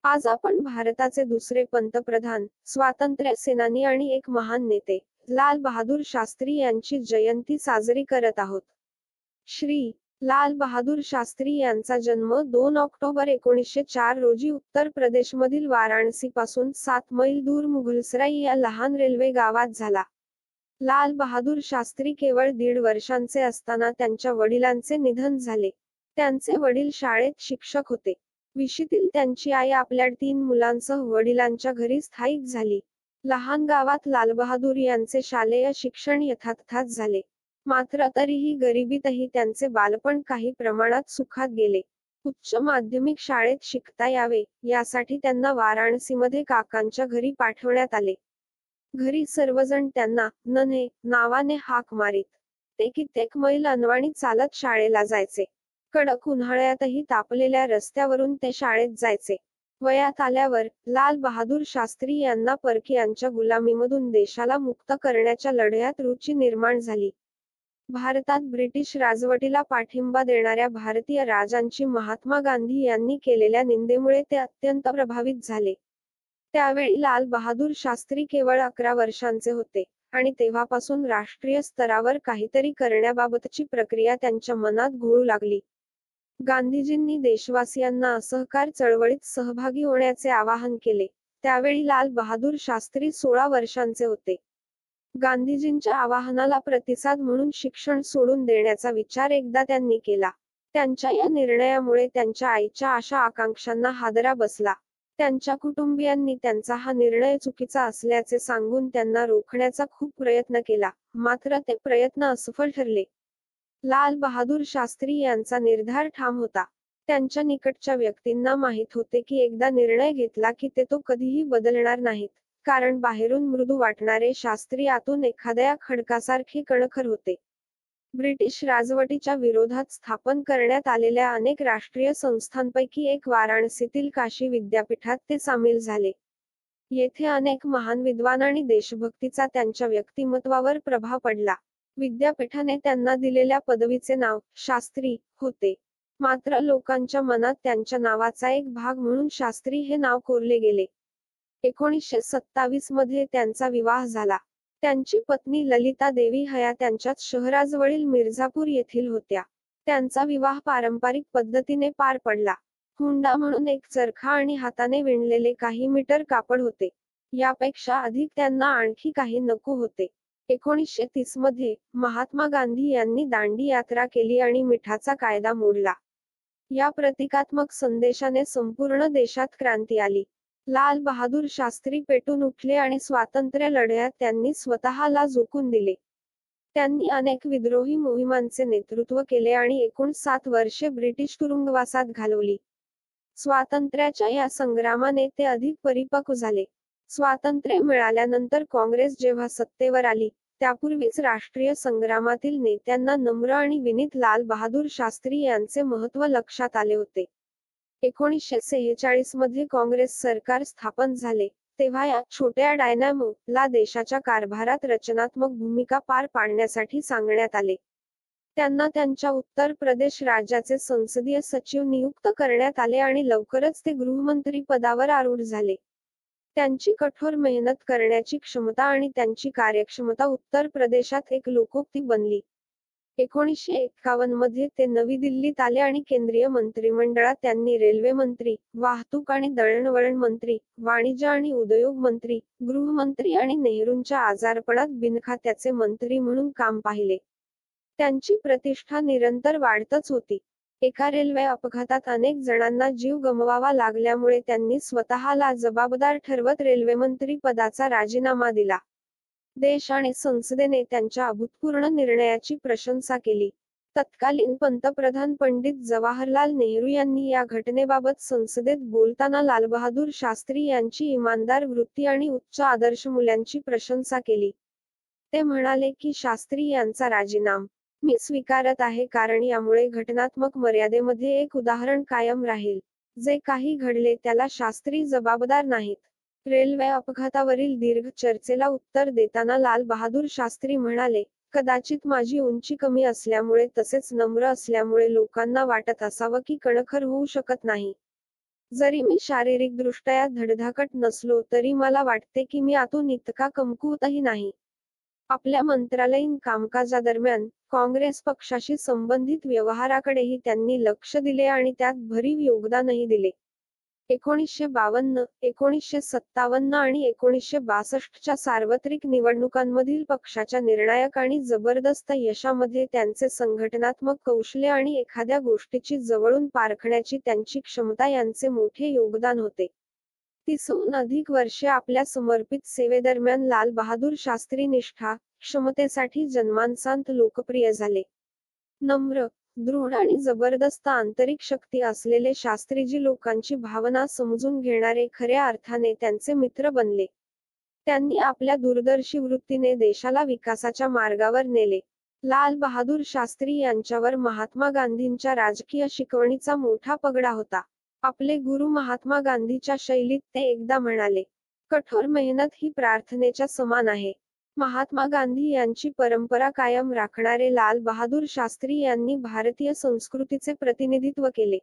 आज आपण भारताचे दुसरे पंतप्रधान, स्वातंत्र्य सेनानी आणि एक महान नेते, लाल बहादूर शास्त्री यांची जयंती साजरी करत आहोत. श्री. लाल बहादूर शास्त्री यांचा जन्म 2 ऑक्टोबर 1904 रोजी उत्तर प्रदेशमधील वाराणसीपासून 7 मैल दूर मुघलसराई या लहान रेल्वे गावात झाला. लाल बहादूर शास्त्री केवळ 1.5 वर्षांचे असताना त्यांच्या वडिलांचे निधन झाले. त्यांचे वडील शाळेत शिक्षक होते. विशीतील त्यांची आई आपल्या 3 मुलांसह वडिलांच्या घरी स्थायिक झाली. लहान गावात लालबहादूर यांचे शालेय शिक्षण यथातथाच झाले. मात्र तरीही गरिबीतही त्यांचे बालपण काही प्रमाणात सुखात गेले. उच्च माध्यमिक शाळेत शिकता यावे, यासाठी त्यांना वाराणसीमध्ये काकांच्या घरी पाठवण्यात आले. घरी सर्वजण त्यांना नन्हे नावाने हाक मारीत. ते कित्येक मैल अनवाणी चालत शाळेला जायचे. कडक उन्हाळ्यातही तापलेल्या रस्त्यावरून ते शाळेत जायचे. वयात आल्यावर लाल बहादूर शास्त्री यांना परकीयांच्या गुलामीमधून देशाला मुक्त करण्याच्या लढ्यात रुची निर्माण झाली. भारतात ब्रिटिश राजवटीला पाठिंबा देणाऱ्या भारतीय राजांची महात्मा गांधी यांनी केलेल्या निंदेमुळे ते अत्यंत प्रभावित झाले. त्यावेळी लाल बहादूर शास्त्री केवळ 11 वर्षांचे होते आणि तेव्हापासून राष्ट्रीय स्तरावर काहीतरी करण्याबाबतची प्रक्रिया त्यांच्या मनात घोळू लागली. गांधीजींनी देशवासियांना असहकार चळवळीत सहभागी होण्याचे आवाहन केले. त्यावेळी लाल बहादूर शास्त्री 16 वर्षांचे होते. गांधीजींच्या आवाहनाला प्रतिसाद म्हणून शिक्षण सोडून देण्याचा विचार एकदा त्यांनी केला. त्यांच्या या निर्णयामुळे त्यांच्या आईच्या आशा आकांक्षांना हादरा बसला. त्यांच्या कुटुंबियांनी त्यांचा हा निर्णय चुकीचा असल्याचे सांगून त्यांना रोखण्याचा खूप प्रयत्न केला, मात्र ते प्रयत्न असफल ठरले. लाल बहादूर शास्त्री यांचा निर्धार ठाम होता. त्यांच्या निकटच्या व्यक्तींना माहीत होते की एकदा निर्णय घेतला की ते तो कधीही बदलणार नाहीत, कारण बाहेरून मृदू वाटणारे शास्त्री आतून एखाद्या खडकासारखे कणखर होते. ब्रिटिश राजवटीच्या विरोधात स्थापन करण्यात आलेल्या अनेक राष्ट्रीय संस्थांपैकी एक वाराणसीतील काशी विद्यापीठात ते सामील झाले. येथे अनेक महान विद्वान आणि देशभक्तीचा त्यांच्या व्यक्तिमत्वावर प्रभाव पडला. विद्यापीठाने त्यांना दिलेल्या पदवीचे नाव शास्त्री होते. मात्र लोकांच्या मनात त्यांच्या नावाचा एक भाग म्हणून शास्त्री हे नाव कोरले गेले. 1927 मध्ये त्यांचा विवाह झाला. त्यांची पत्नी ललिता देवी हया त्यांच्याच शहराजवळील मिर्झापूर येथील होत्या. त्यांचा विवाह पारंपरिक पद्धतीने पार पडला. हुंडा म्हणून एक चरखा आणि हाताने विणलेले काही मीटर कापड होते. यापेक्षा अधिक त्यांना आणखी काही नको होते. 1930 मध्ये महात्मा गांधी यांनी दांडी यात्रा केली आणि मिठाचा कायदा मोडला. या प्रतिकात्मक संदेशाने संपूर्ण देशात क्रांती आली. लाल बहादूर शास्त्री पेटून उठले आणि स्वातंत्र्य लढ्यात त्यांनी स्वतःला झोकून दिले. त्यांनी अनेक विद्रोही मोहिमांचे नेतृत्व केले आणि एकूण 7 वर्षे ब्रिटिश तुरुंगवासात घालवली. स्वातंत्र्याच्या या संग्रामाने ते अधिक परिपक्व झाले. स्वातंत्र्य मिळाल्यानंतर काँग्रेस जेव्हा सत्तेवर आली, त्यापूर्वीच राष्ट्रीय संग्रामातील नेत्यांना नम्र आणि विनीत लाल बहादूर शास्त्री यांचे महत्त्व लक्षात आले होते. 1946 मध्ये काँग्रेस सरकार स्थापन झाले, तेव्हा या छोट्या डायनामो ला देशाच्या कारभारात रचनात्मक भूमिका पार पाडण्यासाठी सांगण्यात आले. त्यांना त्यांच्या उत्तर प्रदेश राज्याचे संसदीय सचिव नियुक्त करण्यात आले आणि लवकरच ते गृहमंत्री पदावर आरूढ झाले. त्यांची कठोर मेहनत करण्याची क्षमता आणि त्यांची कार्यक्षमता उत्तर प्रदेशात एक लोकोक्ती बनली. 1951 मध्ये ते नवी दिल्लीत आले आणि केंद्रीय मंत्रिमंडळात त्यांनी रेल्वे मंत्री, वाहतूक आणि दळणवळण मंत्री, वाणिज्य आणि उद्योग मंत्री, गृहमंत्री आणि नेहरूंच्या आजारपणात बिनखात्याचे मंत्री म्हणून काम पाहिले. त्यांची प्रतिष्ठा निरंतर वाढतच होती. एका रेल्वे अपघातात अनेक जणांना जीव गमवावा लागल्यामुळे त्यांनी स्वतःला जबाबदार ठरवत रेल्वेमंत्री पदाचा राजीनामा दिला. देश आणि संसदेने त्यांच्या अभूतपूर्व निर्णयाची प्रशंसा केली. तत्कालीन पंतप्रधान पंडित जवाहरलाल नेहरू यांनी या घटनेबाबत संसदेत बोलताना लालबहादूर शास्त्री यांची इमानदार वृत्ती आणि उच्च आदर्शमूल्यांची प्रशंसा केली. ते म्हणाले की शास्त्री यांचा राजीनामा मी स्वीकारत आहे, कारण यामुळे घटनात्मक मर्यादेमध्ये एक उदाहरण कायम राहील. जे काही घडले त्याला शास्त्री जबाबदार नाहीत. रेल्वे अपघातावरील दीर्घ चर्चेला उत्तर देताना लाल बहादूर शास्त्री म्हणाले, कदाचित माझी उंची कमी असल्यामुळे तसेच नम्र असल्यामुळे लोकांना वाटत असावं की कणखर होऊ शकत नाही. जरी मी शारीरिकदृष्ट्या धडधाकट नसलो तरी मला वाटते की मी आतून इतका कमकुवतही नाही. आपल्या मंत्रालयीन कामकाजादरम्यान काँग्रेस पक्षाशी संबंधित व्यवहाराकडेही त्यांनी लक्ष दिले आणि त्यात भरीव योगदानही दिले. 1952, 1957 आणि 1962च्या सार्वत्रिक निवडणुकांमधील पक्षाच्या निर्णायक आणि जबरदस्त यशामध्ये त्यांचे संघटनात्मक कौशल्य आणि एखाद्या गोष्टीची जवळून पारखण्याची त्यांची क्षमता यांचे मोठे योगदान होते. 30हून अधिक वर्षे आपल्या समर्पित सेवेदरम्यान लाल बहादूर शास्त्री निष्ठा, क्षमतेसाठी जन्मांसांत लोकप्रिय झाले. नम्र, दृढ आणि जबरदस्त आंतरिक शक्ती असलेले शास्त्रीजी लोकांची भावना समजून घेणारे खऱ्या अर्थाने त्यांचे मित्र बनले. त्यांनी आपल्या दूरदर्शी वृत्तीने देशाला विकासाच्या मार्गावर नेले. लाल बहादूर शास्त्री यांच्यावर महात्मा गांधींच्या राजकीय शिकवणीचा मोठा पगडा होता. आपले गुरु महात्मा गांधीच्या शैलीत ते एकदा म्हणाले, कठोर मेहनत ही प्रार्थनेच्या समान आहे. महात्मा गांधी यांची परंपरा कायम राखणारे लाल बहादूर शास्त्री यांनी भारतीय संस्कृतीचे प्रतिनिधित्व केले.